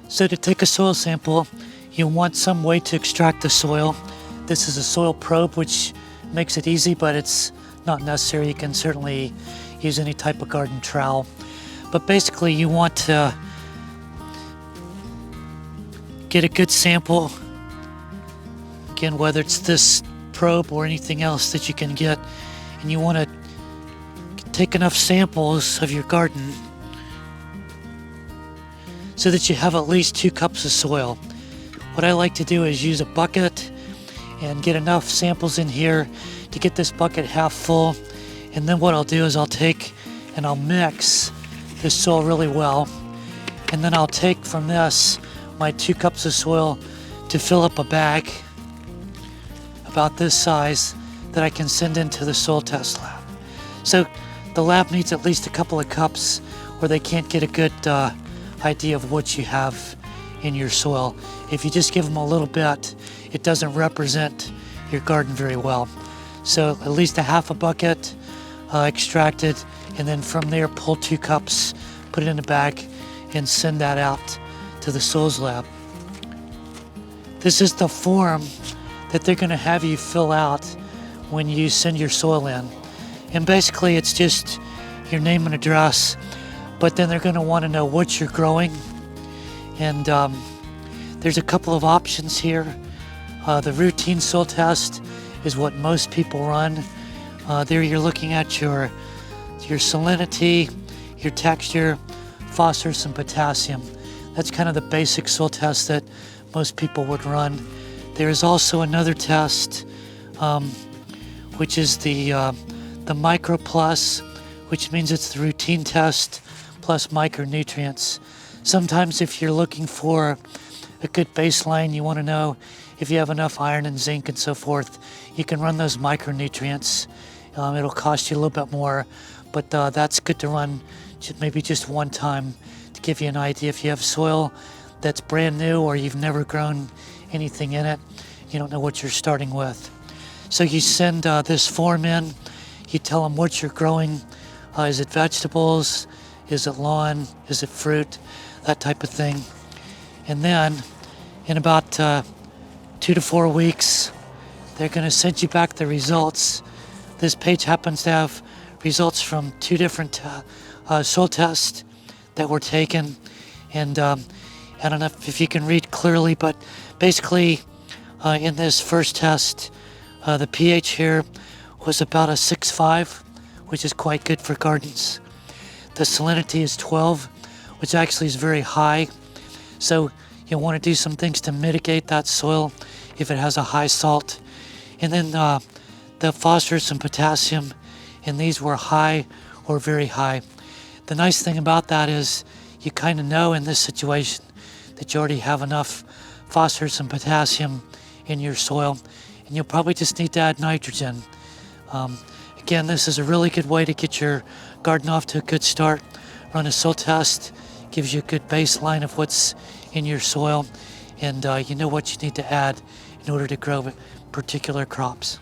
So to take a soil sample, you want some way to extract the soil. This is a soil probe, which makes it easy, but it's not necessary. You can certainly use any type of garden trowel. But basically you want to get a good sample. Again, whether it's this probe or anything else that you can get, and you want to take enough samples of your garden so that you have at least 2 cups of soil. What I like to do is use a bucket and get enough samples in here to get this bucket half full. And then what I'll do is I'll take and I'll mix this soil really well. And then I'll take from this my 2 cups of soil to fill up a bag about this size that I can send into the soil test lab. So the lab needs at least a couple of cups or they can't get a good idea of what you have in your soil. If you just give them a little bit, it doesn't represent your garden very well. So at least a half a bucket extracted, and then from there pull 2 cups, put it in a bag, and send that out to the soils lab. This is the form that they're going to have you fill out when you send your soil in. And basically it's just your name and address, but then they're going to want to know what you're growing. And there's a couple of options here. The routine soil test is what most people run. There you're looking at your salinity, your texture, phosphorus, and potassium. That's kind of the basic soil test that most people would run. There is also another test, which is the Micro Plus, which means it's the routine test plus micronutrients. Sometimes if you're looking for a good baseline, you want to know if you have enough iron and zinc and so forth, you can run those micronutrients. It'll cost you a little bit more, but that's good to run maybe just one time to give you an idea. If you have soil that's brand new or you've never grown anything in it, you don't know what you're starting with. So you send this form in, you tell them what you're growing. Is it vegetables? Is it lawn? Is it fruit? That type of thing. And then in about 2 to 4 weeks, they're going to send you back the results. This page happens to have results from 2 different soil tests that were taken. And I don't know if you can read clearly, but basically in this first test, the pH here was about a 6.5, which is quite good for gardens. The salinity is 12, which actually is very high. So you'll want to do some things to mitigate that soil if it has a high salt. And then the phosphorus and potassium, and these were high or very high. The nice thing about that is you kind of know in this situation that you already have enough phosphorus and potassium in your soil, and you'll probably just need to add nitrogen. Again, this is a really good way to get your garden off to a good start. Run a soil test, gives you a good baseline of what's in your soil, and you know what you need to add in order to grow particular crops.